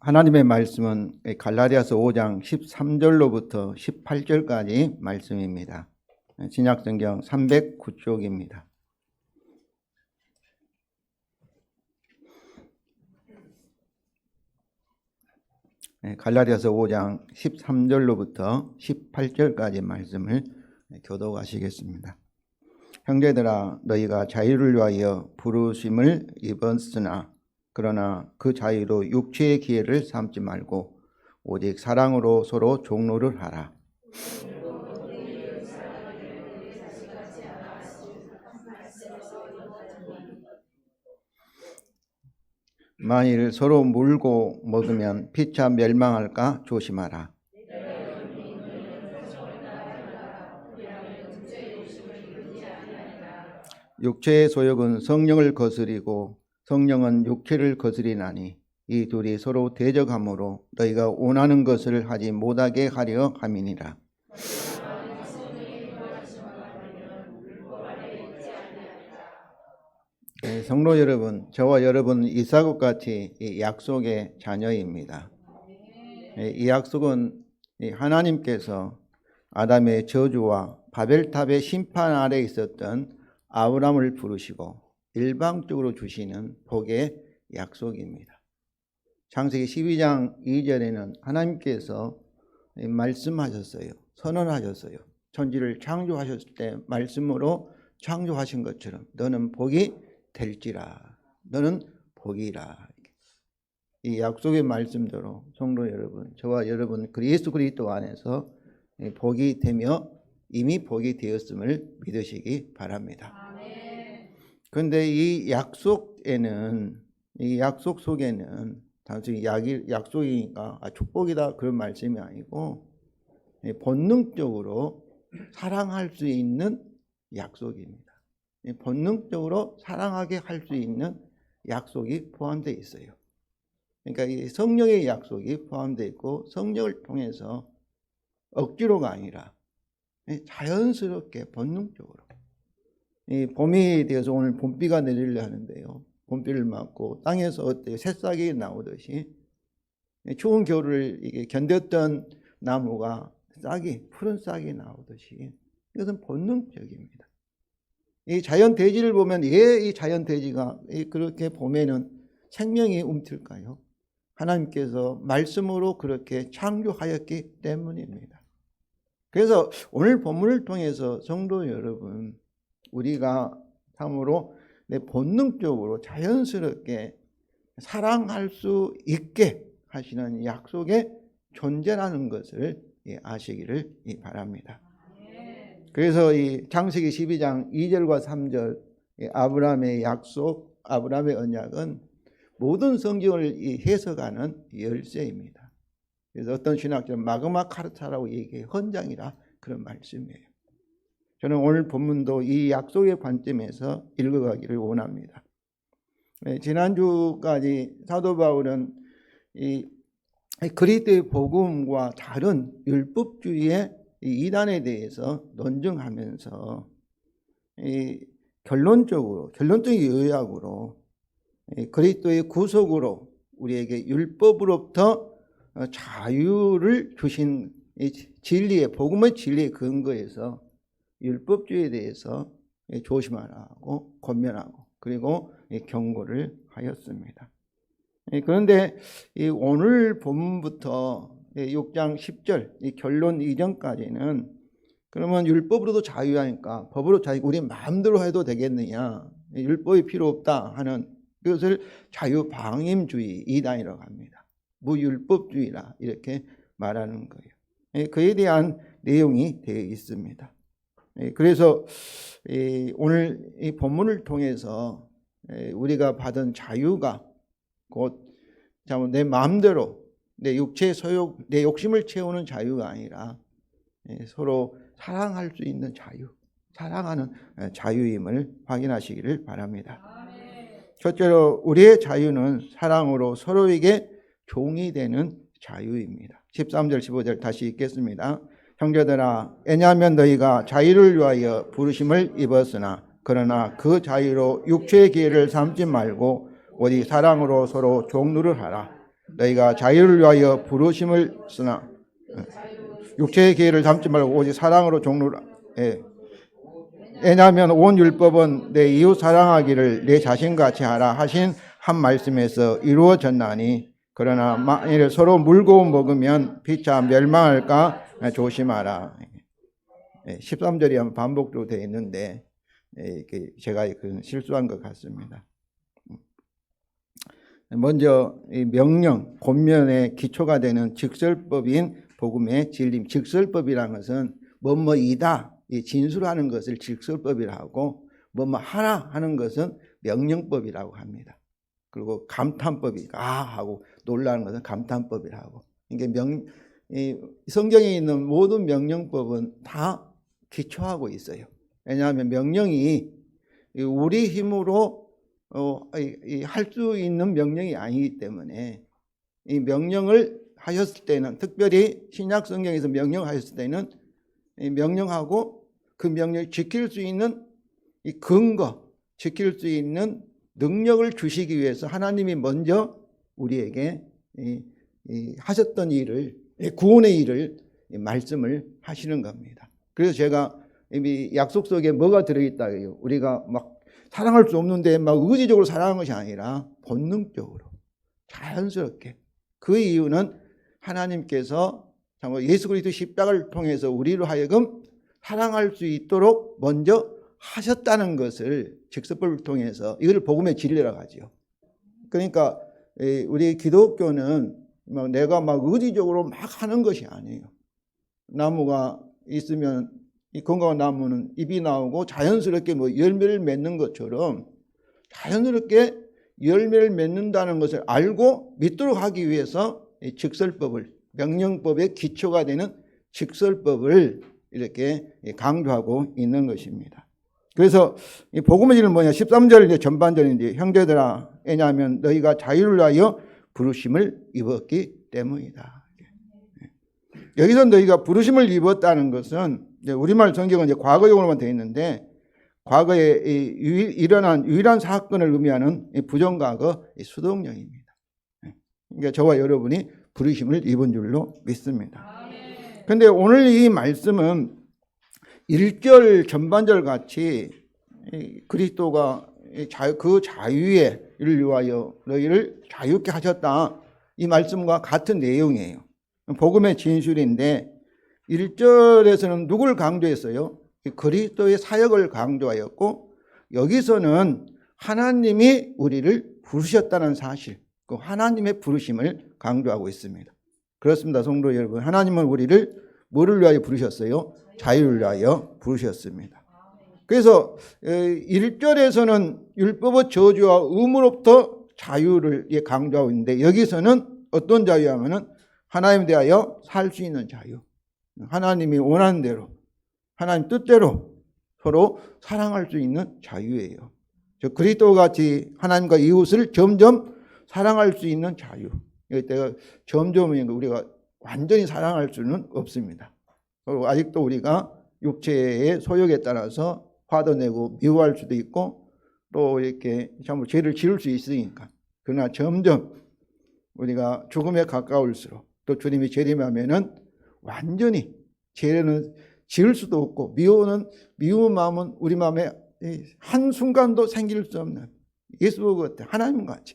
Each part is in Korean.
하나님의 말씀은 갈라디아서 5장 13절로부터 18절까지 말씀입니다. 신약성경 309쪽입니다. 갈라디아서 5장 13절로부터 18절까지 말씀을 교독하시겠습니다. 형제들아, 너희가 자유를 위하여 부르심을 입었으나 그러나 그 자유로 육체의 기회를 삼지 말고 오직 사랑으로 서로 종로를 하라. 만일 서로 물고 먹으면 피차 멸망할까 조심하라. 육체의 소욕은 성령을 거스리고 성령은 육체를 거스리나니 이 둘이 서로 대적하므로 너희가 원하는 것을 하지 못하게 하려 함이니라. 성도 여러분, 저와 여러분 이삭같이 약속의 자녀입니다. 이 약속은 하나님께서 아담의 저주와 바벨탑의 심판 아래 있었던 아브라함을 부르시고 일방적으로 주시는 복의 약속입니다. 창세기 12장 2절에는 하나님께서 말씀하셨어요. 선언하셨어요. 천지를 창조하셨을 때 말씀으로 창조하신 것처럼 너는 복이 될지라. 너는 복이라. 이 약속의 말씀대로 성도 여러분, 저와 여러분 예수 그리스도 안에서 복이 되며 이미 복이 되었음을 믿으시기 바랍니다. 그런데 이 약속에는, 이 약속 속에는 단순히 약속이니까 축복이다 그런 말씀이 아니고 본능적으로 사랑할 수 있는 약속입니다. 본능적으로 사랑하게 할 수 있는 약속이 포함되어 있어요. 그러니까 이 성령의 약속이 포함되어 있고 성령을 통해서 억지로가 아니라 자연스럽게 본능적으로. 이 봄이 되어서 오늘 봄비가 내리려 하는데요. 봄비를 맞고 땅에서 어때요? 새싹이 나오듯이 추운 겨울을 이게 견뎠던 나무가 푸른 싹이 나오듯이 이것은 본능적입니다. 이 자연 대지를 보면 왜 이 자연 대지가 그렇게 봄에는 생명이 움틀까요? 하나님께서 말씀으로 그렇게 창조하였기 때문입니다. 그래서 오늘 본문을 통해서 성도 여러분, 우리가 참으로 본능적으로 자연스럽게 사랑할 수 있게 하시는 약속의 존재라는 것을 아시기를 바랍니다. 그래서 이 창세기 12장 2절과 3절 아브라함의 약속, 아브라함의 언약은 모든 성경을 해석하는 열쇠입니다. 그래서 어떤 신학자는 마그마 카르타라고 얘기해 헌장이라 그런 말씀이에요. 저는 오늘 본문도 이 약속의 관점에서 읽어가기를 원합니다. 지난주까지 사도 바울은 이 그리스도의 복음과 다른 율법주의의 이단에 대해서 논증하면서 결론적인 요약으로 그리스도의 구속으로 우리에게 율법으로부터 자유를 주신 진리의 복음의 진리의 근거에서 율법주의에 대해서 조심하라고 권면하고 그리고 경고를 하였습니다. 그런데 오늘 본문부터 6장 10절 결론 이전까지는 그러면 율법으로도 자유하니까 법으로 자유, 우리 마음대로 해도 되겠느냐, 율법이 필요 없다 하는 그것을 자유방임주의 이단이라고 합니다. 무율법주의라 이렇게 말하는 거예요. 그에 대한 내용이 되어 있습니다. 그래서 오늘 이 본문을 통해서 우리가 받은 자유가 곧 내 마음대로 내 육체의 소욕, 내 욕심을 채우는 자유가 아니라 서로 사랑할 수 있는 자유, 사랑하는 자유임을 확인하시기를 바랍니다. 첫째로 우리의 자유는 사랑으로 서로에게 종이 되는 자유입니다. 13절 15절 다시 읽겠습니다. 형제들아, 왜냐하면 너희가 자유를 위하여 부르심을 입었으나 그러나 그 자유로 육체의 기회를 삼지 말고 오직 사랑으로 서로 종노를 하라. 너희가 자유를 위하여 부르심을 쓰나 육체의 기회를 담지 말고 오직 사랑으로 종로라. 예. 왜냐하면 온 율법은 내 이웃 사랑하기를 내 자신같이 하라 하신 한 말씀에서 이루어졌나니 그러나 만일 서로 물고 먹으면 피차 멸망할까 조심하라. 13절이 반복도 되어 있는데 제가 실수한 것 같습니다. 먼저 이 명령, 권면의 기초가 되는 직설법인 복음의 진리. 직설법이라는 것은 뭐뭐이다 진술하는 것을 직설법이라고 하고 뭐뭐 하라 하는 것은 명령법이라고 합니다. 그리고 감탄법이 하고 놀라는 것은 감탄법이라고. 이게 성경에 있는 모든 명령법은 다 기초하고 있어요. 왜냐하면 명령이 우리 힘으로 할 수 있는 명령이 아니기 때문에 이 명령을 하셨을 때는 특별히 신약 성경에서 명령하셨을 때는 명령하고 그 명령을 지킬 수 있는 이 근거, 지킬 수 있는 능력을 주시기 위해서 하나님이 먼저 우리에게 하셨던 일을, 구원의 일을 말씀을 하시는 겁니다. 그래서 제가 이미 약속 속에 뭐가 들어있다고요? 우리가 막 사랑할 수 없는데 막 의지적으로 사랑하는 것이 아니라 본능적으로 자연스럽게. 그 이유는 하나님께서 예수 그리스도 십자가를 통해서 우리로 하여금 사랑할 수 있도록 먼저 하셨다는 것을 직설법을 통해서 이걸 복음의 진리라고 하죠. 그러니까 우리 기독교는 내가 막 의지적으로 막 하는 것이 아니에요. 나무가 있으면 이 건강한 나무는 잎이 나오고 자연스럽게 열매를 맺는 것처럼 자연스럽게 열매를 맺는다는 것을 알고 믿도록 하기 위해서 이 직설법을, 명령법의 기초가 되는 직설법을 이렇게 강조하고 있는 것입니다. 그래서 이 복음의 진리는 뭐냐? 13절 이제 전반절인데 형제들아, 왜냐하면 너희가 자유를 위하여 부르심을 입었기 때문이다. 여기서 너희가 부르심을 입었다는 것은 이제 우리말 성경은 이제 과거용으로만 되어 있는데 과거에 일어난 유일한 사건을 의미하는 부정과거 수동형입니다. 그러니까 저와 여러분이 부르심을 입은 줄로 믿습니다. 그런데 오늘 이 말씀은 1절 전반절 같이 그리스도가 그 자유의 일을 위하여 너희를 자유케 하셨다, 이 말씀과 같은 내용이에요. 복음의 진술인데 1절에서는 누굴 강조했어요? 그리스도의 사역을 강조하였고, 여기서는 하나님이 우리를 부르셨다는 사실, 그 하나님의 부르심을 강조하고 있습니다. 그렇습니다, 성도 여러분. 하나님은 우리를 뭐를 위하여 부르셨어요? 자유를 위하여 부르셨습니다. 그래서 1절에서는 율법의 저주와 의무로부터 자유를 강조하고 있는데, 여기서는 어떤 자유하면은 하나님에 대하여 살 수 있는 자유, 하나님이 원하는 대로, 하나님 뜻대로 서로 사랑할 수 있는 자유예요. 그리스도와 같이 하나님과 이웃을 점점 사랑할 수 있는 자유. 이때가 점점 우리가 완전히 사랑할 수는 없습니다. 그리고 아직도 우리가 육체의 소욕에 따라서 화도 내고 미워할 수도 있고 또 이렇게 전부 죄를 지을 수 있으니까. 그러나 점점 우리가 죽음에 가까울수록 또 주님이 재림하면은 완전히 죄는 지을 수도 없고 미운 마음은 우리 마음에 한순간도 생길 수 없는 예수 같은 하나님 같이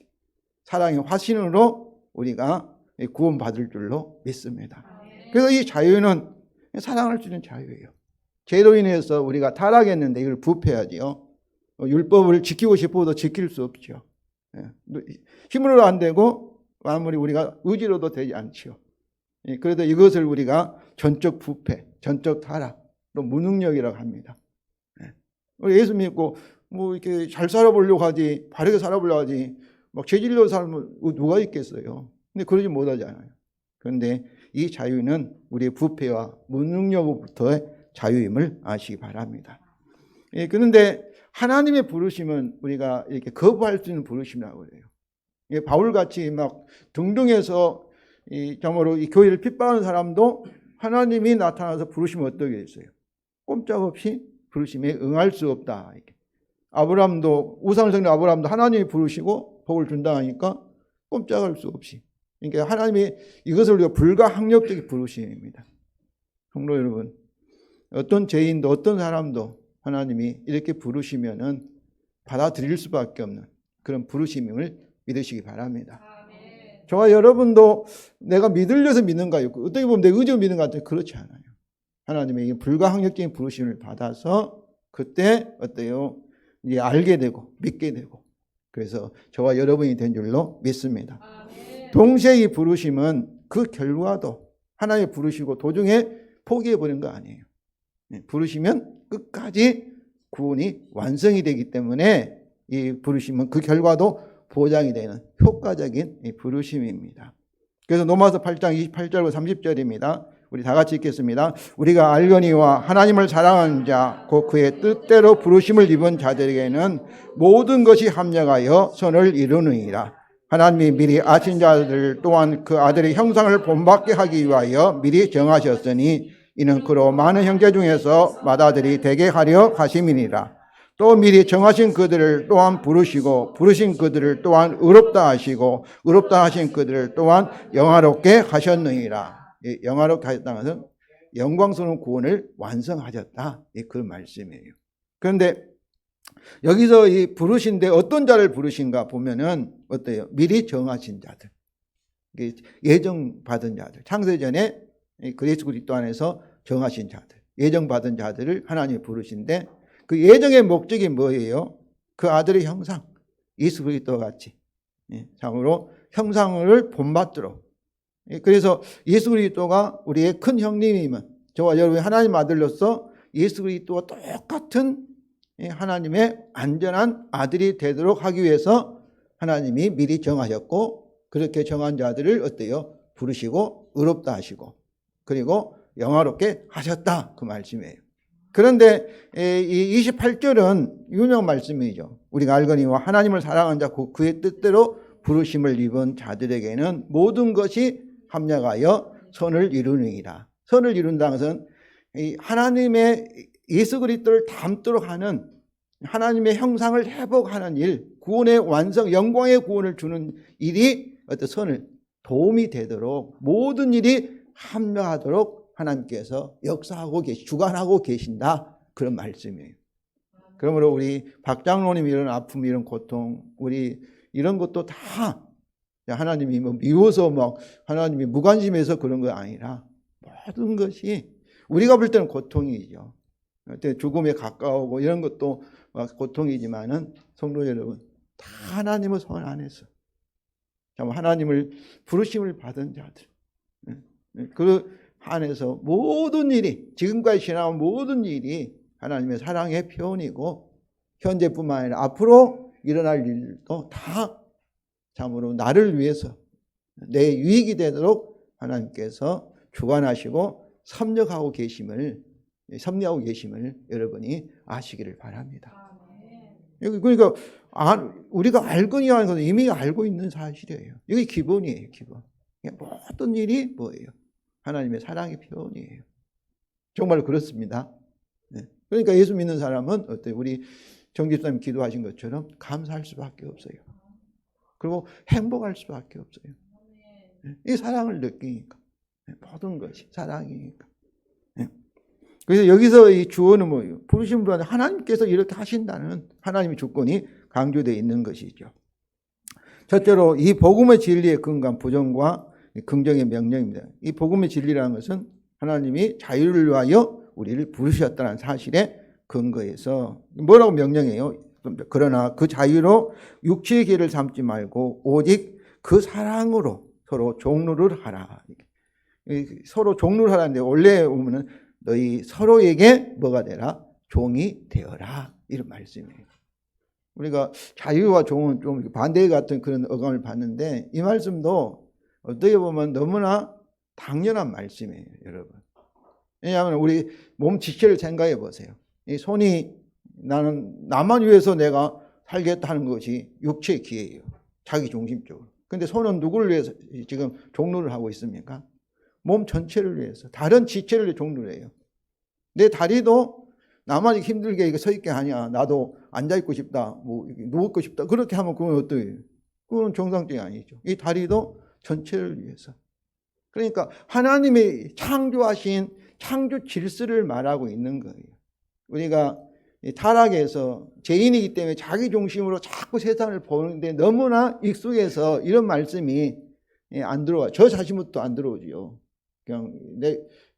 사랑의 화신으로 우리가 구원받을 줄로 믿습니다. 그래서 이 자유는 사랑할 수 있는 자유예요. 죄로 인해서 우리가 타락했는데 이걸 부패하지요. 율법을 지키고 싶어도 지킬 수 없죠. 힘으로 안 되고 아무리 우리가 의지로도 되지 않지요. 그래도 이것을 우리가 전적 부패, 전적 타락, 또 무능력이라고 합니다. 예수 믿고 이렇게 잘 살아보려고 하지, 바르게 살아보려고 하지, 막 죄질로 살면 누가 있겠어요? 근데 그러지 못하잖아요. 그런데 이 자유는 우리의 부패와 무능력으로부터의 자유임을 아시기 바랍니다. 그런데 하나님의 부르심은 우리가 이렇게 거부할 수 있는 부르심이라고 해요. 바울같이 막 등등해서 정말로 이 교회를 핍박하는 사람도 하나님이 나타나서 부르시면 어떻게 했어요? 꼼짝없이 부르심에 응할 수 없다. 아브라함도, 우상을 섬기는 아브라함도 하나님이 부르시고 복을 준다 하니까 꼼짝할 수 없이 그러니까 하나님이 이것을 우리가 불가항력적인 부르심입니다. 성도 여러분, 어떤 죄인도 어떤 사람도 하나님이 이렇게 부르시면은 받아들일 수밖에 없는 그런 부르심임을 믿으시기 바랍니다. 저와 여러분도 내가 믿으려서 믿는가요? 어떻게 보면 내 의지로 믿는 것 같아요. 그렇지 않아요. 하나님의 이 불가항력적인 부르심을 받아서 그때 어때요? 이제 알게 되고 믿게 되고 그래서 저와 여러분이 된 줄로 믿습니다. 동시에 이 부르심은 그 결과도 하나님 부르시고 도중에 포기해버린 거 아니에요. 부르시면 끝까지 구원이 완성이 되기 때문에 이 부르심은 그 결과도 보장이 되는 효과적인 이 부르심입니다. 그래서 로마서 8장 28절과 30절입니다. 우리 다 같이 읽겠습니다. 우리가 알거니와 하나님을 사랑하는 자, 곧 그의 뜻대로 부르심을 입은 자들에게는 모든 것이 합력하여 선을 이루느니라. 하나님이 미리 아신 자들 또한 그 아들의 형상을 본받게 하기 위하여 미리 정하셨으니 이는 그로 많은 형제 중에서 맏아들이 되게 하려 하심이니라. 또 미리 정하신 그들을 또한 부르시고 부르신 그들을 또한 의롭다 하시고 의롭다 하신 그들을 또한 영화롭게 하셨느니라. 영화롭게 하셨다는 것은 영광스러운 구원을 완성하셨다. 그런 말씀이에요. 그런데 여기서 이 부르신데 어떤 자를 부르신가 보면은 어때요? 미리 정하신 자들, 예정받은 자들, 창세전에 그리스도 그리스도 안에서 정하신 자들, 예정받은 자들을 하나님이 부르신데 그 예정의 목적이 뭐예요? 그 아들의 형상, 예수 그리스도와 같이 참으로 형상을 본받도록. 그래서 예수 그리스도가 우리의 큰 형님이면 저와 여러분이 하나님 아들로서 예수 그리스도와 똑같은 하나님의 안전한 아들이 되도록 하기 위해서 하나님이 미리 정하셨고 그렇게 정한 자들을 어때요? 부르시고 의롭다 하시고 그리고 영화롭게 하셨다 그 말씀이에요. 그런데 이 28절은 유명한 말씀이죠. 우리가 알거니와 하나님을 사랑하는 자 곧 그의 뜻대로 부르심을 입은 자들에게는 모든 것이 합력하여 선을 이루느니라. 선을 이룬다는 것은 하나님의 예수 그리스도를 닮도록 하는 하나님의 형상을 회복하는 일, 구원의 완성, 영광의 구원을 주는 일이 어떤 선을 도움이 되도록 모든 일이 합력하도록 하나님께서 역사하고 주관하고 계신다. 그런 말씀이에요. 그러므로 우리 박장로님 이런 아픔, 이런 고통, 우리 이런 것도 다 하나님이 미워서 막 하나님이 무관심해서 그런 거 아니라 모든 것이 우리가 볼 때는 고통이죠. 죽음에 가까우고 이런 것도 고통이지만은 성도 여러분 다 하나님의 손 안에서 하나님을 부르심을 받은 자들 그 안에서 모든 일이 지금까지 지나온 모든 일이 하나님의 사랑의 표현이고 현재뿐만 아니라 앞으로 일어날 일도 다 참으로 나를 위해서 내 유익이 되도록 하나님께서 주관하시고 섭렵하고 계심을 여러분이 아시기를 바랍니다. 그러니까 우리가 알거니 하는 것은 이미 알고 있는 사실이에요. 이게 기본이에요. 기본. 모든 일이 뭐예요? 하나님의 사랑의 표현이에요. 정말 그렇습니다. 그러니까 예수 믿는 사람은 어때요? 우리 정집사님 기도하신 것처럼 감사할 수밖에 없어요. 그리고 행복할 수밖에 없어요. 이 사랑을 느끼니까. 모든 것이 사랑이니까. 그래서 여기서 이 주어는 뭐예요? 부르신 분 하나님께서 이렇게 하신다는 하나님의 주권이 강조되어 있는 것이죠. 첫째로 이 복음의 진리의 근간 부정과 긍정의 명령입니다. 이 복음의 진리라는 것은 하나님이 자유를 위하여 우리를 부르셨다는 사실에 근거해서 뭐라고 명령해요? 그러나 그 자유로 육체의 길을 삼지 말고 오직 그 사랑으로 서로 종로를 하라. 서로 종로를 하라는데 원래 보면은 너희 서로에게 뭐가 되라? 종이 되어라. 이런 말씀이에요. 우리가 자유와 종은 좀 반대 같은 그런 어감을 받는데 이 말씀도 어떻게 보면 너무나 당연한 말씀이에요, 여러분. 왜냐하면 우리 몸 지체를 생각해 보세요. 이 손이 나만 위해서 내가 살겠다는 것이 육체의 기회예요. 자기 중심적으로. 근데 손은 누구를 위해서 지금 종로를 하고 있습니까? 몸 전체를 위해서. 다른 지체를 위해 종로를 해요. 내 다리도 나만 힘들게 서 있게 하냐. 나도 앉아있고 싶다. 뭐 누웠고 싶다. 그렇게 하면 그건 어떠해요? 그건 정상적이 아니죠. 이 다리도 전체를 위해서. 그러니까 하나님이 창조하신 창조 질서를 말하고 있는 거예요. 우리가 타락해서 죄인이기 때문에 자기 중심으로 자꾸 세상을 보는데 너무나 익숙해서 이런 말씀이 안 들어와요. 저 자신부터 안 들어오지요. 그냥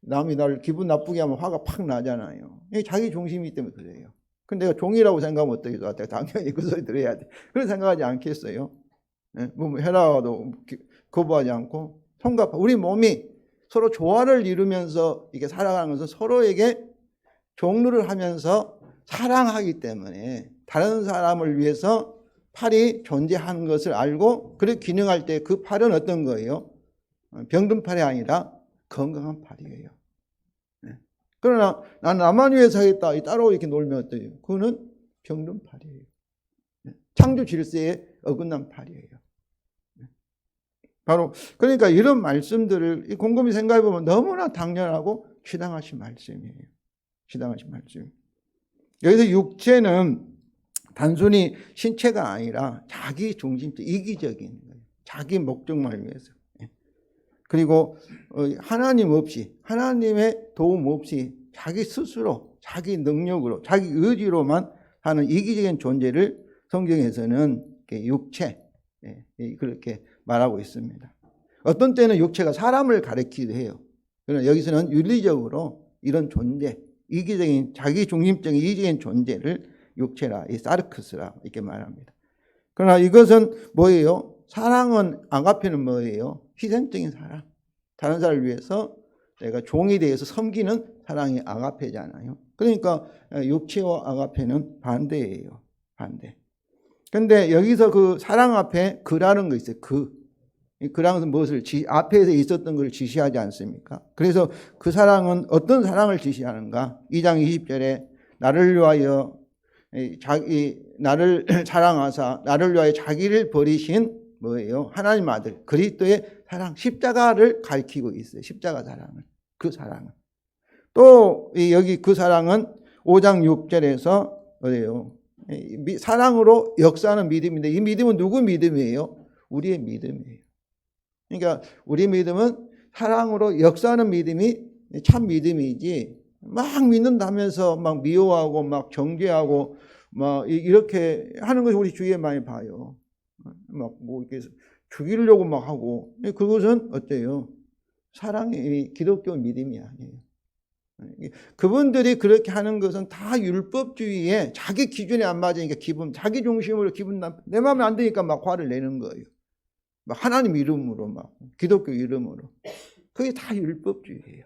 남이 나를 기분 나쁘게 하면 화가 팍 나잖아요. 자기 중심이기 때문에 그래요. 근데 내가 종이라고 생각하면 어떻게 돼? 당연히 그 소리 들어야 돼. 그런 생각하지 않겠어요? 뭐 해라도 거부하지 않고 우리 몸이 서로 조화를 이루면서 이게 살아가는 것은 서로에게 종루를 하면서 사랑하기 때문에 다른 사람을 위해서 팔이 존재하는 것을 알고 그렇게 기능할 때 그 팔은 어떤 거예요? 병든 팔이 아니라 건강한 팔이에요. 그러나 나는 나만 위해서 하겠다 따로 이렇게 놀면 어때요? 그거는 병든 팔이에요. 창조 질서에 어긋난 팔이에요. 바로 그러니까 이런 말씀들을 곰곰이 생각해 보면 너무나 당연하고 시당하신 말씀이에요. 시당하신 말씀. 여기서 육체는 단순히 신체가 아니라 자기 중심적 이기적인 거예요. 자기 목적만을 위해서. 그리고 하나님 없이 하나님의 도움 없이 자기 스스로 자기 능력으로 자기 의지로만 하는 이기적인 존재를 성경에서는 육체 그렇게 말하고 있습니다. 어떤 때는 육체가 사람을 가리키기도 해요. 그러나 여기서는 윤리적으로 이런 존재 이기적인 자기 중심적인 이기적인 존재를 육체라 이 사르크스라 이렇게 말합니다. 그러나 이것은 뭐예요? 사랑은 아가페는 뭐예요? 희생적인 사랑. 다른 사람을 위해서 내가 종이 되어서 섬기는 사랑이 아가페잖아요. 그러니까 육체와 아가페는 반대예요. 반대. 근데 여기서 그 사랑 앞에 그라는 거 있어요. 그라는 것은 무엇을 앞에서 있었던 걸 지시하지 않습니까? 그래서 그 사랑은 어떤 사랑을 지시하는가? 2장 20절에 나를 위하여 나를 사랑하사 나를 위하여 자기를 버리신 뭐예요? 하나님 아들 그리스도의 사랑 십자가를 가리키고 있어요. 십자가 사랑을. 그 사랑을. 또 여기 그 사랑은 5장 6절에서 어디요? 사랑으로 역사하는 믿음인데 이 믿음은 누구 믿음이에요? 우리의 믿음이에요. 그러니까 우리 믿음은 사랑으로 역사하는 믿음이 참 믿음이지 막 믿는다면서 막 미워하고 막 정죄하고 막 이렇게 하는 것을 우리 주위에 많이 봐요. 막 뭐 이렇게 죽이려고 막 하고 그것은 어때요? 사랑이 기독교 믿음이 아니에요. 그분들이 그렇게 하는 것은 다 율법주의에 자기 기준에 안 맞으니까 자기 중심으로 내 마음에 안 드니까 막 화를 내는 거예요. 막 하나님 이름으로 막 기독교 이름으로. 그게 다 율법주의예요.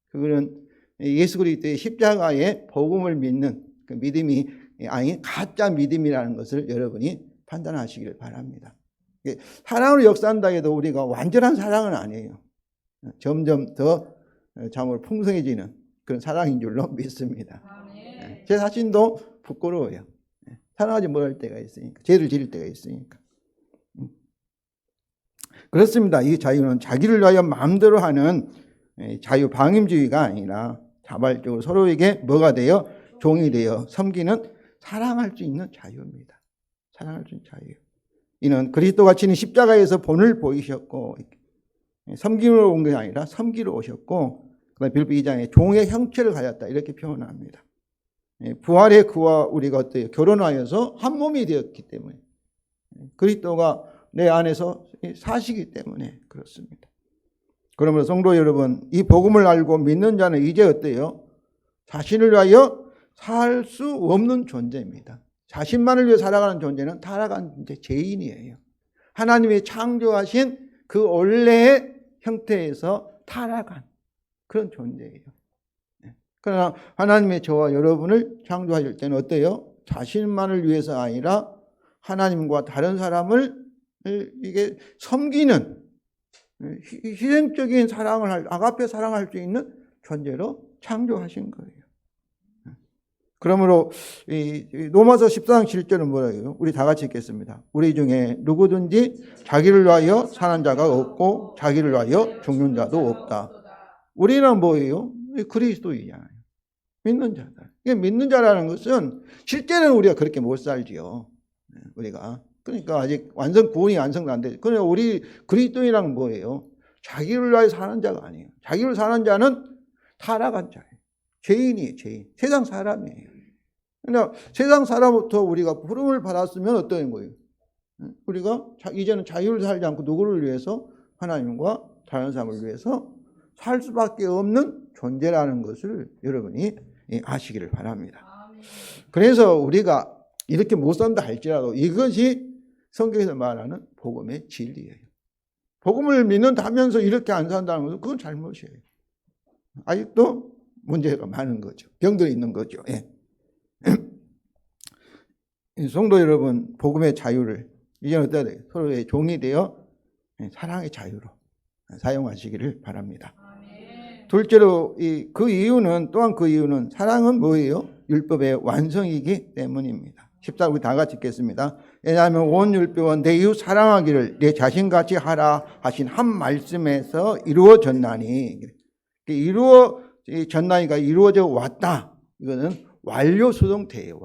그거는 예수 그리스도의 십자가의 복음을 믿는 그 믿음이 아닌 가짜 믿음이라는 것을 여러분이 판단하시길 바랍니다. 사랑으로 역사한다 해도 우리가 완전한 사랑은 아니에요. 점점 더 참으로 풍성해지는 그런 사랑인 줄로 믿습니다. 제 자신도 부끄러워요. 사랑하지 못할 때가 있으니까. 죄를 지을 때가 있으니까. 그렇습니다. 이 자유는 자기를 위하여 마음대로 하는 자유 방임주의가 아니라 자발적으로 서로에게 뭐가 되어 종이 되어 섬기는 사랑할 수 있는 자유입니다. 사랑할 수 있는 자유. 이는 그리스도가 지닌 십자가에서 본을 보이셨고 섬기러 온 것이 아니라 섬기러 오셨고 그다음에 빌립보 2장에 종의 형체를 가졌다 이렇게 표현합니다. 부활의 그와 우리가 어때요? 결혼하여서 한 몸이 되었기 때문에 그리스도가 내 안에서 사시기 때문에 그렇습니다. 그러므로 성도 여러분 이 복음을 알고 믿는 자는 이제 어때요? 자신을 위하여 살 수 없는 존재입니다. 자신만을 위해 살아가는 존재는 타락한 죄인이에요. 하나님이 창조하신 그 원래의 형태에서 타락한 그런 존재예요. 그러나 하나님의 저와 여러분을 창조하실 때는 어때요? 자신만을 위해서 아니라 하나님과 다른 사람을 이게 섬기는 희생적인 사랑을 아가페 사랑할 수 있는 존재로 창조하신 거예요. 그러므로 로마서 14장 7절은 뭐라고요? 우리 다 같이 읽겠습니다. 우리 중에 누구든지 자기를 위하여 사는 자가 없고 자기를 위하여 죽는 자도 없다. 우리는 뭐예요? 그리스도이잖아요. 믿는 자다. 믿는 자라는 것은 실제는 우리가 그렇게 못 살지요. 우리가 그러니까 아직 구원이 완성도 안 되죠. 그러나 우리 그리스도인이란 뭐예요? 자기를 위하여 사는 자가 아니에요. 자기를 사는 자는 타락한 자예요. 죄인이에요, 죄인. 세상 사람이에요. 그러니까 세상 사람부터 우리가 부름을 받았으면 어떤 거예요? 우리가 이제는 자유를 살지 않고 누구를 위해서? 하나님과 다른 사람을 위해서 살 수밖에 없는 존재라는 것을 여러분이 아시기를 바랍니다. 그래서 우리가 이렇게 못 산다 할지라도 이것이 성경에서 말하는 복음의 진리예요. 복음을 믿는다면서 이렇게 안 산다는 것은 그건 잘못이에요. 아직도 문제가 많은 거죠. 병들이 있는 거죠. 예. 성도 여러분, 복음의 자유를 이제는 어때야 돼요? 서로의 종이 되어 사랑의 자유로 사용하시기를 바랍니다. 둘째로 그 이유는 사랑은 뭐예요? 율법의 완성이기 때문입니다. 14, 우리 다 같이 읽겠습니다. 왜냐하면 온 율법은 내 이웃 사랑하기를 내 자신같이 하라 하신 한 말씀에서 이루어졌나니. 이루어졌나니가 이루어져 왔다. 이거는 완료 수동태예요.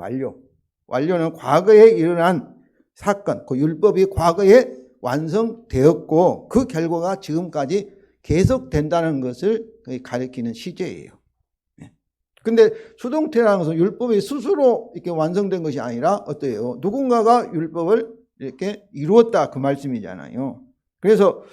완료는 과거에 일어난 사건, 그 율법이 과거에 완성되었고 그 결과가 지금까지 계속된다는 것을 가리키는 시제예요. 근데 수동태라는 것은 율법이 스스로 이렇게 완성된 것이 아니라 어때요? 누군가가 율법을 이렇게 이루었다 그 말씀이잖아요. 그래서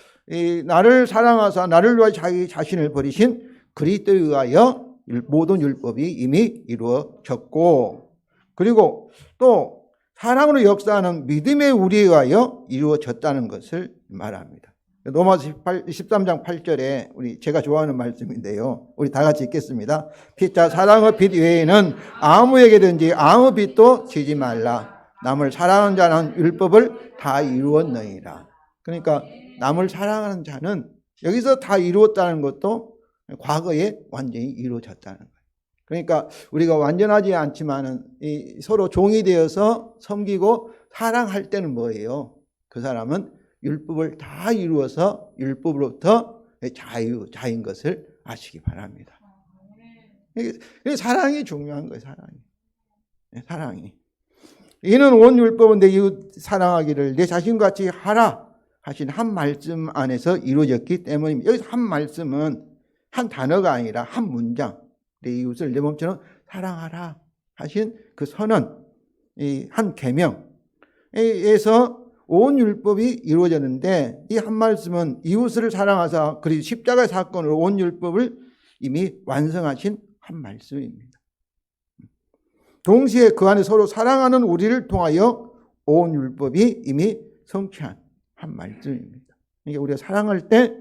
나를 사랑하사 나를 위하여 자기 자신을 버리신 그리스도에 의하여 모든 율법이 이미 이루어졌고, 그리고 또 사랑으로 역사하는 믿음의 우리에 의하여 이루어졌다는 것을 말합니다. 로마서 13장 8절에 제가 좋아하는 말씀인데요. 우리 다 같이 읽겠습니다. 피차 사랑의 빛 외에는 아무에게든지 아무 빛도 지지 말라. 남을 사랑하는 자는 율법을 다 이루었느니라. 그러니까 남을 사랑하는 자는 여기서 다 이루었다는 것도 과거에 완전히 이루어졌다는 거예요. 그러니까 우리가 완전하지 않지만은 서로 종이 되어서 섬기고 사랑할 때는 뭐예요? 그 사람은 율법을 다 이루어서 율법으로부터 자유인 것을 아시기 바랍니다. 사랑이 중요한 거예요. 사랑이. 이는 온 율법은 내 이웃 사랑하기를 내 자신같이 하라 하신 한 말씀 안에서 이루어졌기 때문입니다. 여기서 한 말씀은 한 단어가 아니라 한 문장, 내 이웃을 내 몸처럼 사랑하라 하신 그 선언, 한 계명에서 온 율법이 이루어졌는데, 이 한 말씀은 이웃을 사랑하사 그리고 십자가의 사건으로 온 율법을 이미 완성하신 한 말씀입니다. 동시에 그 안에 서로 사랑하는 우리를 통하여 온 율법이 이미 성취한 한 말씀입니다. 그러니까 우리가 사랑할 때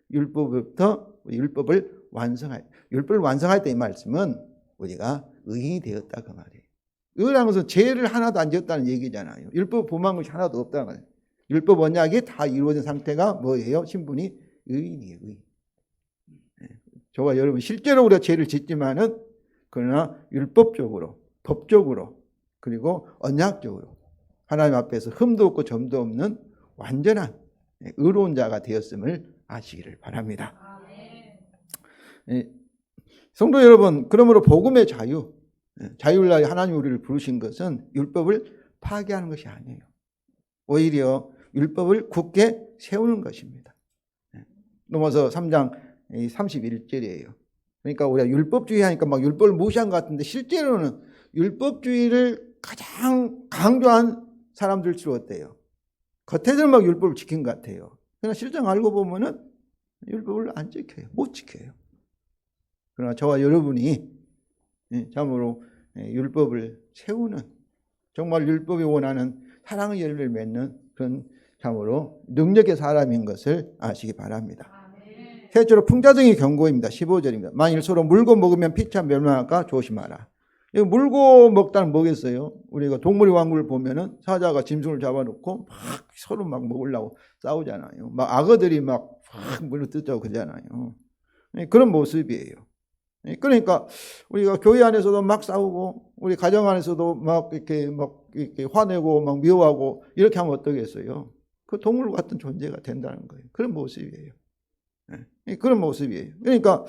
율법부터 율법을 완성할 때 이 말씀은 우리가 의인이 되었다 그 말이에요. 의라는 것은 죄를 하나도 안 지었다는 얘기잖아요. 율법 범한 것이 하나도 없다는 거예요. 율법 언약이 다 이루어진 상태가 뭐예요? 신분이 의인이에요. 의인. 저와 여러분 실제로 우리가 죄를 짓지만은 그러나 율법적으로, 법적으로, 그리고 언약적으로 하나님 앞에서 흠도 없고 점도 없는 완전한 의로운 자가 되었음을 아시기를 바랍니다. 성도 여러분, 그러므로 복음의 자유를 위하여 하나님 우리를 부르신 것은 율법을 파괴하는 것이 아니에요. 오히려 율법을 굳게 세우는 것입니다. 로마서 3장 31절이에요. 그러니까 우리가 율법주의 하니까 막 율법을 무시한 것 같은데 실제로는 율법주의를 가장 강조한 사람들일수록 어때요? 겉에서는 막 율법을 지킨 것 같아요. 그러나 실제 알고 보면은 율법을 안 지켜요. 못 지켜요. 그러나 저와 여러분이 참으로 율법을 세우는, 정말 율법이 원하는 사랑의 열매를 맺는 그런 참으로 능력의 사람인 것을 아시기 바랍니다. 셋째로 풍자적인 경고입니다. 15절입니다. 만일 서로 물고 먹으면 피차 멸망할까 조심하라. 이거 물고 먹다는 뭐겠어요? 우리가 동물의 왕국을 보면은 사자가 짐승을 잡아놓고 막 서로 막 먹으려고 싸우잖아요. 막 악어들이 막 물어뜯자고 그러잖아요. 그런 모습이에요. 그러니까 우리가 교회 안에서도 막 싸우고 우리 가정 안에서도 막 이렇게 화내고 막 미워하고 이렇게 하면 어떠겠어요? 그 동물 같은 존재가 된다는 거예요. 그런 모습이에요. 그런 모습이에요. 그러니까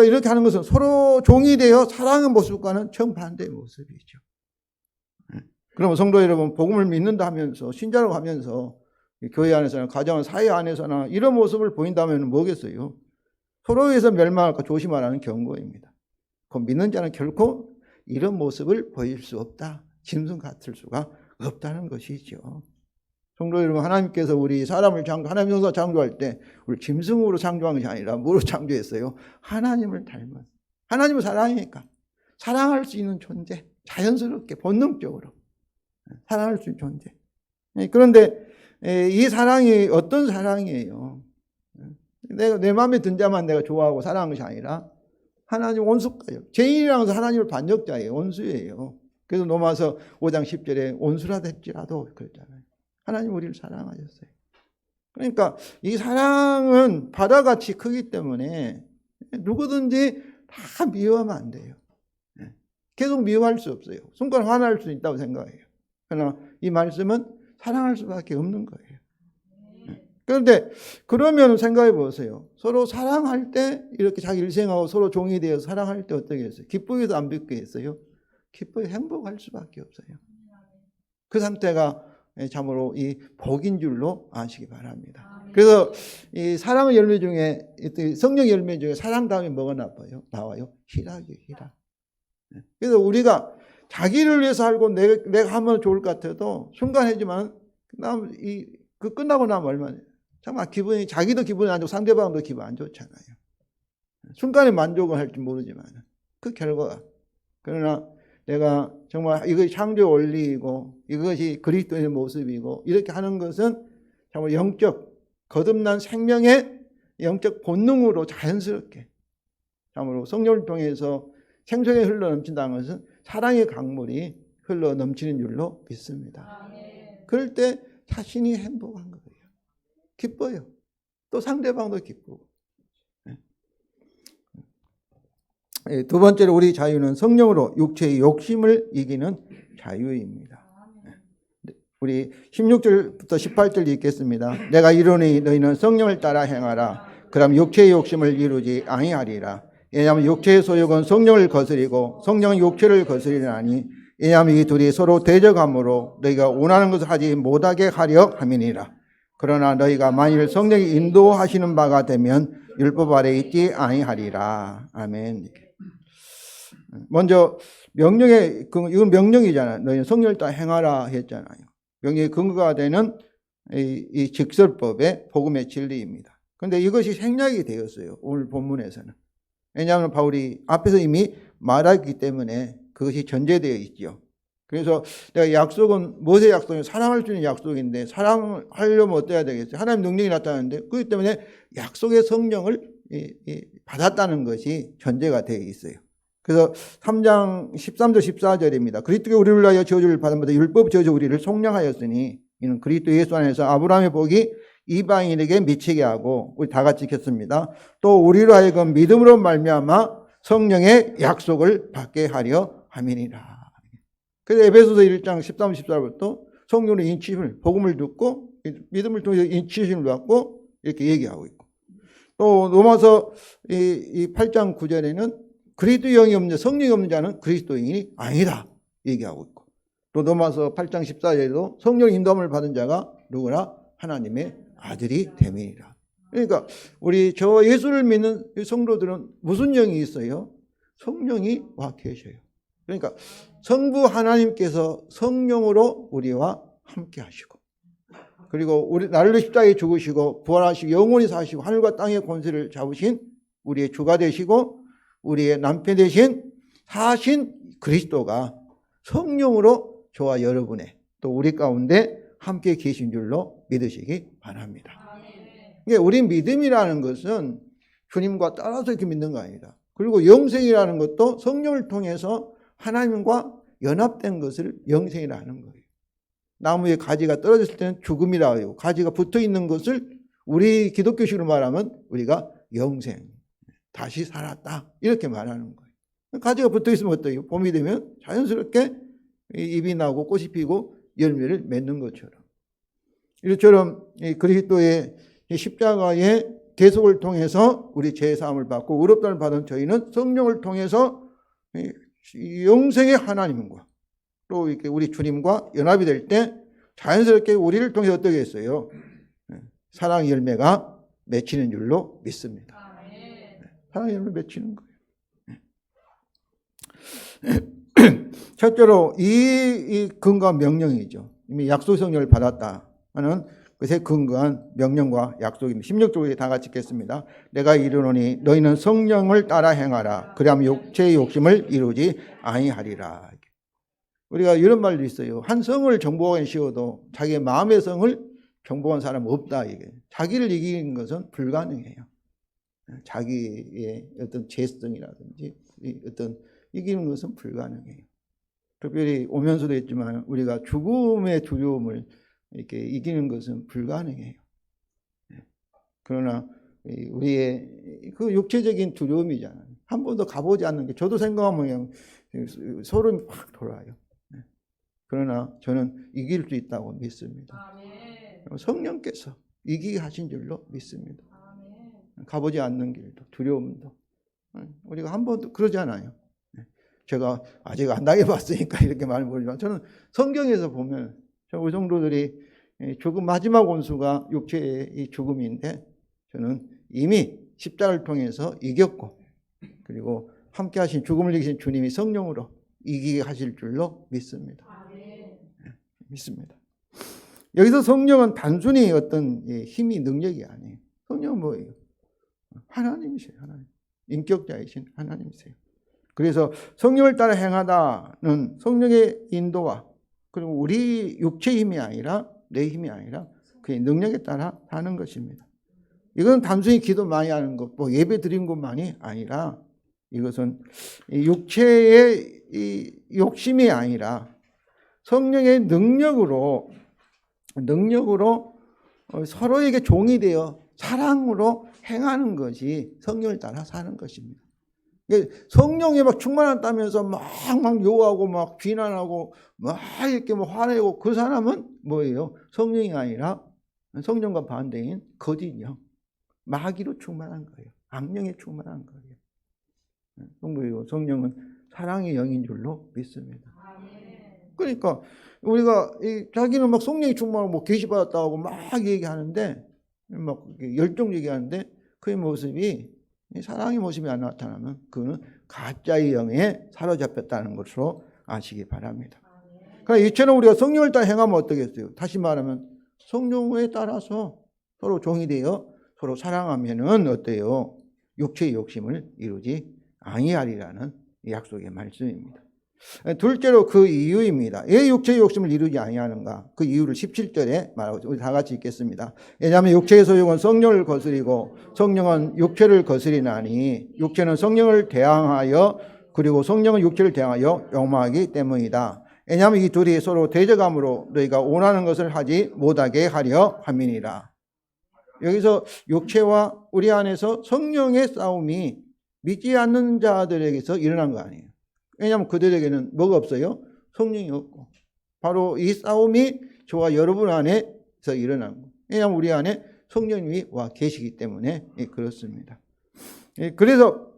이렇게 하는 것은 서로 종이 되어 사랑의 모습과는 정반대의 모습이죠. 그러면 성도 여러분, 복음을 믿는다 하면서, 신자라고 하면서 교회 안에서나 가정, 사회 안에서나 이런 모습을 보인다면 뭐겠어요? 서로에 의해서 멸망할까 조심하라는 경고입니다. 그 믿는 자는 결코 이런 모습을 보일 수 없다. 짐승 같을 수가 없다는 것이죠. 성도 여러분, 하나님께서 우리 사람을 하나님 형상 창조할 때 우리 짐승으로 창조한 것이 아니라 뭐로 창조했어요? 하나님을 닮은. 하나님은 사랑이니까 사랑할 수 있는 존재, 자연스럽게 본능적으로 사랑할 수 있는 존재. 그런데 이 사랑이 어떤 사랑이에요? 내 마음에 든 자만 내가 좋아하고 사랑하는 것이 아니라 하나님 원수가요. 죄인이라는 것은 하나님을 반역자예요. 원수예요. 그래서 로마서 5장 10절에 원수라 될지라도 그랬잖아요. 하나님 우리를 사랑하셨어요. 그러니까 이 사랑은 바다같이 크기 때문에 누구든지 다 미워하면 안 돼요. 계속 미워할 수 없어요. 순간 화날 수 있다고 생각해요. 그러나 이 말씀은 사랑할 수밖에 없는 거예요. 그런데 그러면 생각해 보세요. 서로 사랑할 때 이렇게 자기 일생하고 서로 종이 되어서 사랑할 때 어떻게 했어요? 기쁘게도 안 기쁘겠어요? 기쁘게 행복할 수밖에 없어요. 그 상태가 참으로 이 복인 줄로 아시기 바랍니다. 그래서 이 사랑의 열매 중에, 성령 열매 중에 사랑 다음에 뭐가 나와요? 희락이에요, 희락. 그래서 우리가 자기를 위해서 살고 내가 하면 좋을 것 같아도 순간이지만 그 끝나고 나면 얼마나 정말 기분이, 자기도 기분이 안 좋고 상대방도 기분 안 좋잖아요. 순간에 만족을 할지 모르지만 그 결과가. 그러나 내가 정말 이것이 창조 원리이고 이것이 그리스도의 모습이고 이렇게 하는 것은 정말 영적 거듭난 생명의 영적 본능으로 자연스럽게 참으로 성령을 통해서 생성에 흘러 넘친다는 것은 사랑의 강물이 흘러 넘치는 줄로 믿습니다. 그럴 때 자신이 행복한 거예요. 기뻐요. 또 상대방도 기쁘고. 두 번째로 우리 자유는 성령으로 육체의 욕심을 이기는 자유입니다. 우리 16절부터 18절 읽겠습니다. 내가 이르노니 너희는 성령을 따라 행하라. 그럼 육체의 욕심을 이루지 아니하리라. 왜냐하면 육체의 소욕은 성령을 거스리고 성령은 육체를 거스리나니 왜냐하면 이 둘이 서로 대적함으로 너희가 원하는 것을 하지 못하게 하려 함이니라. 그러나 너희가 만일 성령이 인도하시는 바가 되면 율법 아래 있지 아니하리라. 아멘. 먼저 명령의 이건 명령이잖아요. 너희는 성령을 따라 행하라 했잖아요. 명령의 근거가 되는 이 직설법의 복음의 진리입니다. 그런데 이것이 생략이 되었어요. 오늘 본문에서는. 왜냐하면 바울이 앞에서 이미 말했기 때문에 그것이 전제되어 있죠. 그래서 내가 약속은 무엇의 약속이냐? 사랑할 수 있는 약속인데 사랑을 하려면 어때야 되겠어요? 하나님 능력이 나타나는데 그렇기 때문에 약속의 성령을 받았다는 것이 전제가 되어 있어요. 그래서 3장 13절 14절입니다. 그리스도가 우리를 위하여 저주를 받은 바다 율법 저주 우리를 속량하였으니 이는 그리스도 예수 안에서 아브라함의 복이 이방인에게 미치게 하고 우리 다 같이 읽겠습니다. 또 우리로 하여금 믿음으로 말미암아 성령의 약속을 받게 하려 함이니라. 그래서 에베소서 1장 13, 14절부터 성령의 인치심을 복음을 듣고 믿음을 통해서 인치심을 받고 이렇게 얘기하고 있고 또 로마서 이 8장 9절에는 그리스도 영이 없는 성령이 없는 자는 그리스도인이 아니다 얘기하고 있고 또 로마서 8장 14절에도 성령 인도함을 받은 자가 누구나 하나님의 아들이 됨이니라. 그러니까 저 예수를 믿는 성도들은 무슨 영이 있어요? 성령이 와 계셔요. 그러니까 성부 하나님께서 성령으로 우리와 함께 하시고 그리고 나를 십자가에 죽으시고 부활하시고 영원히 사시고 하늘과 땅의 권세를 잡으신 우리의 주가 되시고 우리의 남편 되신 사신 그리스도가 성령으로 저와 여러분의 또 우리 가운데 함께 계신 줄로 믿으시기 바랍니다. 이게 우리 믿음이라는 것은 주님과 따라서 이렇게 믿는 거 아니다. 그리고 영생이라는 것도 성령을 통해서 하나님과 연합된 것을 영생이라 하는 거예요. 나무에 가지가 떨어졌을 때는 죽음이라 하고 가지가 붙어 있는 것을 우리 기독교식으로 말하면 우리가 영생, 다시 살았다 이렇게 말하는 거예요. 가지가 붙어 있으면 어때요? 봄이 되면 자연스럽게 잎이 나고 꽃이 피고 열매를 맺는 것처럼 이처럼 그리스도의 십자가의 계속을 통해서 우리 죄사함을 받고 의롭다를 받은 저희는 성령을 통해서 영생의 하나님과 또 이렇게 우리 주님과 연합이 될 때 자연스럽게 우리를 통해 어떻게 했어요? 사랑 열매가 맺히는 줄로 믿습니다. 사랑 열매 맺히는 거예요. 첫째로 이 근거가 명령이죠. 이미 약속 성령을 받았다 하는 그것에 근거한 명령과 약속입니다. 16절에 다 같이 읽겠습니다. 내가 이르노니 너희는 성령을 따라 행하라. 그리하면 육체의 욕심을 이루지 아니하리라. 우리가 이런 말도 있어요. 한 성을 정복하기 쉬워도 자기의 마음의 성을 정복한 사람은 없다. 이게 자기를 이기는 것은 불가능해요. 자기의 어떤 재성이라든지 어떤 이기는 것은 불가능해요. 특별히 오면서도 했지만 우리가 죽음의 두려움을 이렇게 이기는 것은 불가능해요. 그러나 우리의 그 육체적인 두려움이잖아요. 한 번도 가보지 않는 게 저도 생각하면 그냥 소름이 확 돌아요. 그러나 저는 이길 수 있다고 믿습니다. 성령께서 이기게 하신 줄로 믿습니다. 가보지 않는 길도 두려움도 우리가 한 번도 그러잖아요. 제가 아직 안 당해봤으니까 이렇게 말을 모르지만 저는 성경에서 보면 우리 성도들이 죽음 마지막 원수가 육체의 이 죽음인데 저는 이미 십자가를 통해서 이겼고 그리고 함께 하신 죽음을 이기신 주님이 성령으로 이기게 하실 줄로 믿습니다. 믿습니다. 여기서 성령은 단순히 어떤 힘이 능력이 아니에요. 성령은 뭐예요? 하나님이세요. 하나님. 인격자이신 하나님이세요. 그래서 성령을 따라 행하다는 성령의 인도와 그리고 우리 육체의 힘이 아니라 내 힘이 아니라 그의 능력에 따라 하는 것입니다. 이건 단순히 기도 많이 하는 것, 뭐 예배 드린 것만이 아니라 이것은 육체의 이 욕심이 아니라 성령의 능력으로 서로에게 종이 되어 사랑으로 행하는 것이 성령을 따라 사는 것입니다. 성령에 막 충만하다면서 막 요하고 막 비난하고 막 이렇게 뭐 화내고 그 사람은 뭐예요? 성령이 아니라 성령과 반대인 거짓 영, 마귀로 충만한 거예요. 악령에 충만한 거예요. 성령은 사랑의 영인 줄로 믿습니다. 그러니까 우리가 자기는 막 성령이 충만하고 뭐 계시 받았다고 막 얘기하는데 막 열정 얘기하는데 그의 모습이 사랑의 모습이 안 나타나면 그는 가짜의 영에 사로잡혔다는 것으로 아시기 바랍니다. 그러나 이처럼 우리가 성령을 따라 행하면 어떻겠어요? 다시 말하면 성령에 따라서 서로 종이 되어 서로 사랑하면은 어때요? 육체의 욕심을 이루지 아니하리라는 약속의 말씀입니다. 둘째로 그 이유입니다. 왜 육체의 욕심을 이루지 아니하는가? 그 이유를 17절에 말하고 우리 다 같이 읽겠습니다. 왜냐하면 육체의 소욕은 성령을 거스리고 성령은 육체를 거스리나니 육체는 성령을 대항하여 그리고 성령은 육체를 대항하여 욕망하기 때문이다. 왜냐하면 이 둘이 서로 대적함으로 너희가 원하는 것을 하지 못하게 하려 함이니라. 여기서 육체와 우리 안에서 성령의 싸움이 믿지 않는 자들에게서 일어난 거 아니에요. 왜냐하면 그들에게는 뭐가 없어요? 성령이 없고 바로 이 싸움이 저와 여러분 안에서 일어난 거예요. 왜냐하면 우리 안에 성령님이 와 계시기 때문에 그렇습니다. 그래서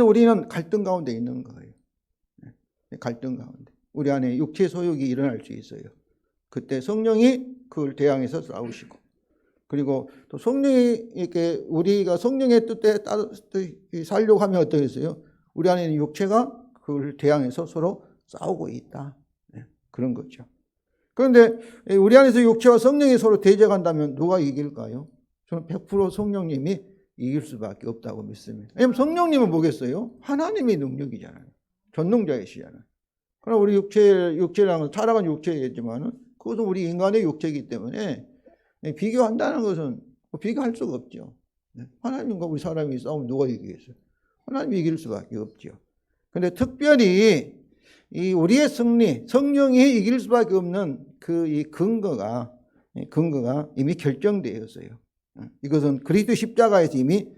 우리는 갈등 가운데 있는 거예요. 갈등 가운데 우리 안에 육체 소욕이 일어날 수 있어요. 그때 성령이 그걸 대항해서 싸우시고 그리고 또 성령이 이렇게 우리가 성령의 뜻에 따라 살려고 하면 어떠겠어요? 우리 안에 있는 육체가 그걸 대항해서 서로 싸우고 있다. 그런 거죠. 그런데 우리 안에서 육체와 성령이 서로 대적한다면 누가 이길까요? 저는 100% 성령님이 이길 수밖에 없다고 믿습니다. 왜냐하면 성령님은 뭐겠어요? 하나님의 능력이잖아요. 전능자이시잖아요. 그러나 우리 육체랑은 살아간 육체이지만은 그것은 우리 인간의 육체이기 때문에 비교한다는 것은 비교할 수가 없죠. 하나님과 우리 사람이 싸우면 누가 이기겠어요? 하나님이 이길 수밖에 없죠. 그런데 특별히 이 우리의 승리, 성령이 이길 수밖에 없는 그 이 근거가 이미 결정되었어요. 이것은 그리스도 십자가에서 이미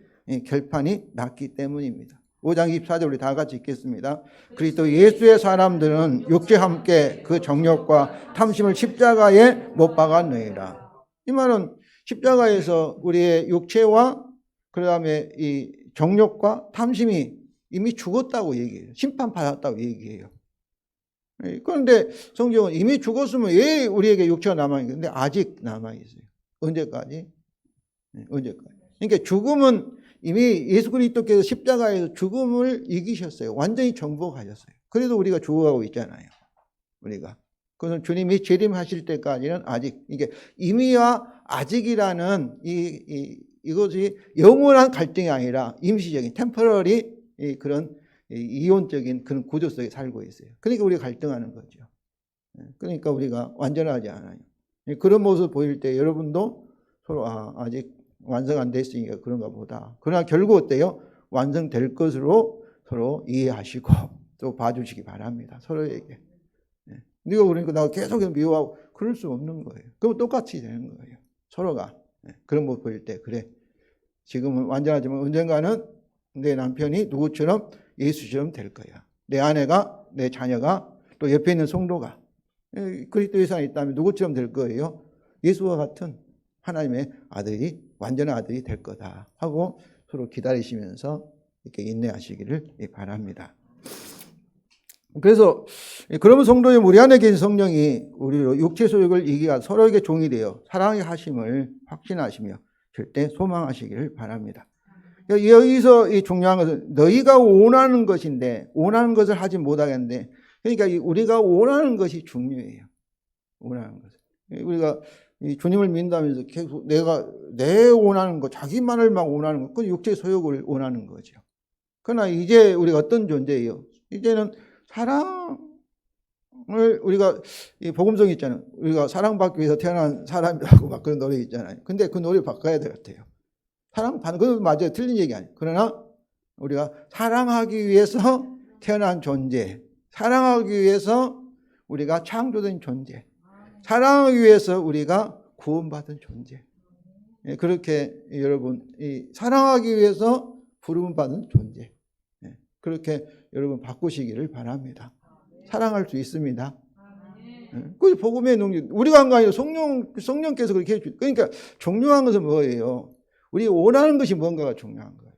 결판이 났기 때문입니다. 5장 24절 우리 다 같이 읽겠습니다. 그리스도 예수의 사람들은 육체와 함께 그 정욕과 탐심을 십자가에 못 박았느니라. 이 말은 십자가에서 우리의 육체와 그 다음에 이 정욕과 탐심이 이미 죽었다고 얘기해요. 심판받았다고 얘기해요. 그런데 성경은 이미 죽었으면 왜 우리에게 육체가 남아있는데 아직 남아있어요. 언제까지? 언제까지? 그러니까 죽음은 이미 예수 그리스도께서 십자가에서 죽음을 이기셨어요. 완전히 정복하셨어요. 그래도 우리가 죽어가고 있잖아요. 우리가. 그것은 주님이 재림하실 때까지는 아직, 이게 이미와 아직이라는 이것이 영원한 갈등이 아니라 임시적인 템퍼러리 그런 이론적인 그런 구조 속에 살고 있어요. 그러니까 우리가 갈등하는 거죠. 그러니까 우리가 완전하지 않아요. 그런 모습을 보일 때 여러분도 서로 아직 완성 안 됐으니까 그런가 보다. 그러나 결국 어때요? 완성될 것으로 서로 이해하시고 또 봐주시기 바랍니다. 서로에게. 네가 그러니까 나 계속 미워하고 그럴 수 없는 거예요. 그럼 똑같이 되는 거예요. 서로가. 그런 모습 보일 때 그래. 지금은 완전하지만 언젠가는 내 남편이 누구처럼 예수처럼 될 거야. 내 아내가, 내 자녀가, 또 옆에 있는 성도가 그리스도의 산에 있다면 누구처럼 될 거예요? 예수와 같은 하나님의 아들이, 완전한 아들이 될 거다 하고 서로 기다리시면서 이렇게 인내하시기를 바랍니다. 그래서 그러면 성도님, 우리 안에 계신 성령이 우리로 육체 소욕을 이기가 서로에게 종이 되어 사랑의 하심을 확신하시며 절대 소망하시기를 바랍니다. 여기서 이 중요한 것은 너희가 원하는 것인데 원하는 것을 하지 못하겠는데, 그러니까 우리가 원하는 것이 중요해요. 원하는 것. 우리가 주님을 믿는다면서 계속 내가 내 원하는 것, 자기만을 막 원하는 것, 그 육체 소욕을 원하는 거죠. 그러나 이제 우리가 어떤 존재예요? 이제는 사랑을 우리가 이 복음성 있잖아요. 우리가 사랑받기 위해서 태어난 사람이라고 막 그런 노래 있잖아요. 근데 그 노래 바꿔야 될 것 같아요. 사랑받는, 그건 맞아요. 틀린 얘기 아니에요. 그러나 우리가 사랑하기 위해서 태어난 존재, 사랑하기 위해서 우리가 창조된 존재, 사랑하기 위해서 우리가 구원받은 존재. 그렇게 여러분, 사랑하기 위해서 부름받은 존재. 그렇게 여러분 바꾸시기를 바랍니다. 사랑할 수 있습니다. 그 복음의 능력, 우리가 한 거 아니라 성령께서 그렇게 해주죠. 그러니까 중요한 것은 뭐예요? 우리 원하는 것이 뭔가가 중요한 거예요.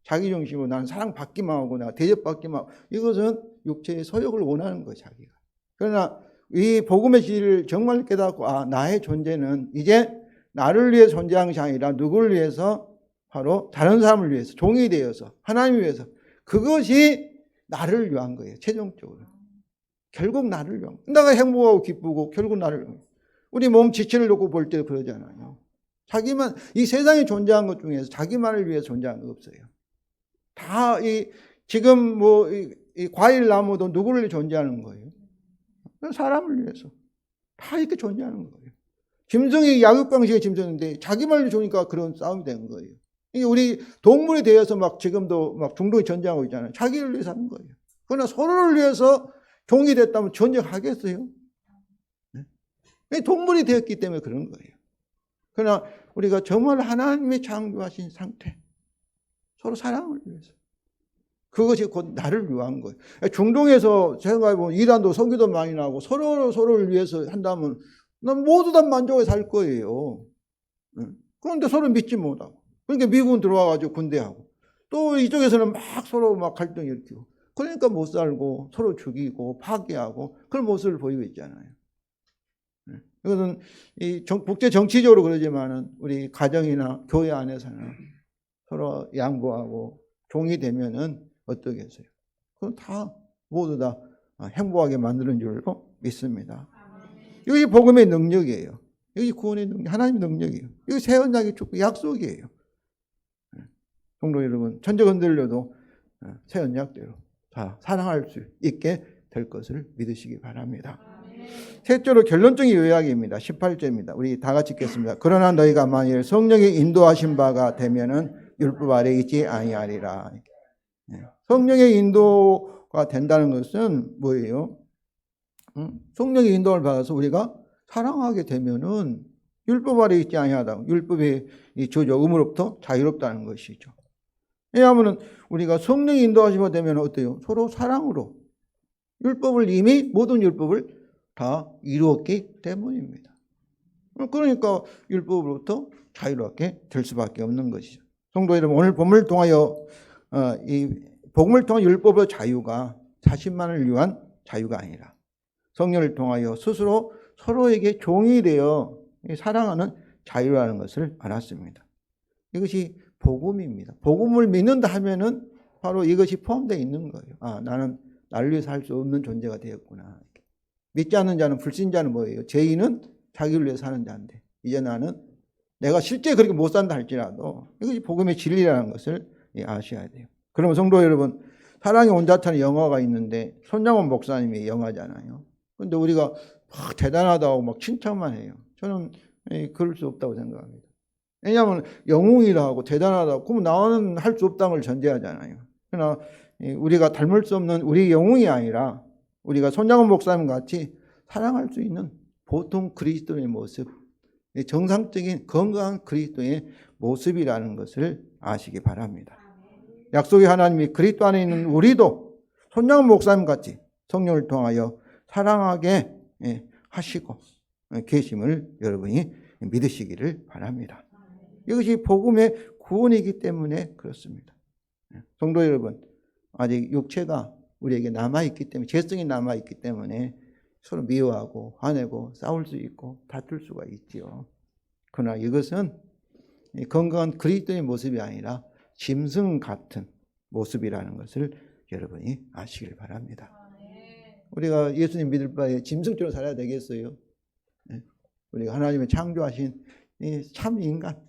자기 중심으로 나는 사랑받기만 하고 내가 대접받기만 하고, 이것은 육체의 소욕을 원하는 거예요, 자기가. 그러나 이 복음의 진리를 정말 깨닫고 나의 존재는 이제 나를 위해 존재하는 것이 아니라 누구를 위해서, 바로 다른 사람을 위해서, 종이 되어서 하나님을 위해서, 그것이 나를 위한 거예요. 최종적으로. 결국 나를 위한 거예요. 내가 행복하고 기쁘고 결국 나를 위한 거예요. 우리 몸 지체를 놓고 볼 때 그러잖아요. 자기만, 이 세상에 존재한 것 중에서 자기만을 위해 존재한 거 없어요. 다 지금 이 과일 나무도 누구를 위해 존재하는 거예요? 사람을 위해서. 다 이렇게 존재하는 거예요. 짐승이 약육강식의 짐승인데 자기만을 위해 좋으니까 그런 싸움이 된 거예요. 우리 동물에 대해서 막 지금도 막 중동이 전쟁하고 있잖아요. 자기를 위해서 하는 거예요. 그러나 서로를 위해서 종이 됐다면 전쟁하겠어요? 네? 동물이 되었기 때문에 그런 거예요. 그러나 우리가 정말 하나님의 창조하신 상태, 서로 사랑을 위해서. 그것이 곧 나를 위한 거예요. 중동에서 생각해보면 이란도 선교도 많이 나고 서로를 위해서 한다면 난 모두 다 만족해 살 거예요. 그런데 서로 믿지 못하고. 그러니까 미국은 들어와가지고 군대하고 또 이쪽에서는 막 서로 막 갈등 일으키고, 그러니까 못 살고 서로 죽이고 파괴하고 그런 모습을 보이고 있잖아요. 이것은 국제 정치적으로 그러지만은 우리 가정이나 교회 안에서는 서로 양보하고 종이 되면은 어떠겠어요? 그건 다 모두 다 행복하게 만드는 줄로 믿습니다. 이것이 복음의 능력이에요. 이것이 구원의 능력, 하나님의 능력이에요. 이것이 새 언약의 축복, 약속이에요. 성도 여러분, 천지가 흔들려도 새 언약대로 다 사랑할 수 있게 될 것을 믿으시기 바랍니다. 셋째로 결론적인 요약입니다. 18절입니다. 우리 다 같이 읽겠습니다. 그러나 너희가 만일 성령의 인도하신 바가 되면은 율법 아래 있지 아니하리라. 성령의 인도가 된다는 것은 뭐예요? 성령의 인도를 받아서 우리가 사랑하게 되면은 율법 아래 있지 아니하다. 율법의 이 저저음으로부터 자유롭다는 것이죠. 왜냐하면 우리가 성령의 인도하시게 되면 어때요? 서로 사랑으로 율법을 이미 모든 율법을 다 이루었기 때문입니다. 그러니까 율법으로부터 자유롭게 될 수밖에 없는 것이죠. 성도 여러분, 오늘 본문을 통하여 이 복음을 통한 율법의 자유가 자신만을 위한 자유가 아니라 성령을 통하여 스스로 서로에게 종이 되어 사랑하는 자유라는 것을 알았습니다. 이것이 복음입니다. 복음을 믿는다 하면은 바로 이것이 포함되어 있는 거예요. 아, 나는 나를 위해서 할 수 없는 존재가 되었구나. 믿지 않는 자는, 불신자는 뭐예요? 죄인은 자기를 위해 사는 자인데 이제 나는 내가 실제 그렇게 못 산다 할지라도 이것이 복음의 진리라는 것을 아셔야 돼요. 그러면 성도 여러분, 사랑의 온자탄의 영화가 있는데 손장원 목사님이 영화잖아요. 근데 우리가 막 대단하다고 막 칭찬만 해요. 저는 그럴 수 없다고 생각합니다. 왜냐하면 영웅이라고 대단하다고 그러면 나는 할 수 없다는 걸 전제하잖아요. 그러나 우리가 닮을 수 없는 우리 영웅이 아니라 우리가 손장원 목사님 같이 사랑할 수 있는 보통 그리스도의 모습, 정상적인 건강한 그리스도의 모습이라는 것을 아시기 바랍니다. 약속의 하나님이 그리스도 안에 있는 우리도 손장원 목사님 같이 성령을 통하여 사랑하게 하시고 계심을 여러분이 믿으시기를 바랍니다. 이것이 복음의 구원이기 때문에 그렇습니다. 성도 여러분, 아직 육체가 우리에게 남아있기 때문에, 죄성이 남아있기 때문에 서로 미워하고 화내고 싸울 수 있고 다툴 수가 있지요. 그러나 이것은 건강한 그리스도의 모습이 아니라 짐승 같은 모습이라는 것을 여러분이 아시길 바랍니다. 우리가 예수님 믿을 바에 짐승처럼 살아야 되겠어요? 우리가 하나님의 창조하신 참 인간,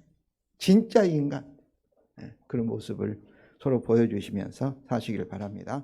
진짜 인간, 그런 모습을 서로 보여주시면서 사시길 바랍니다.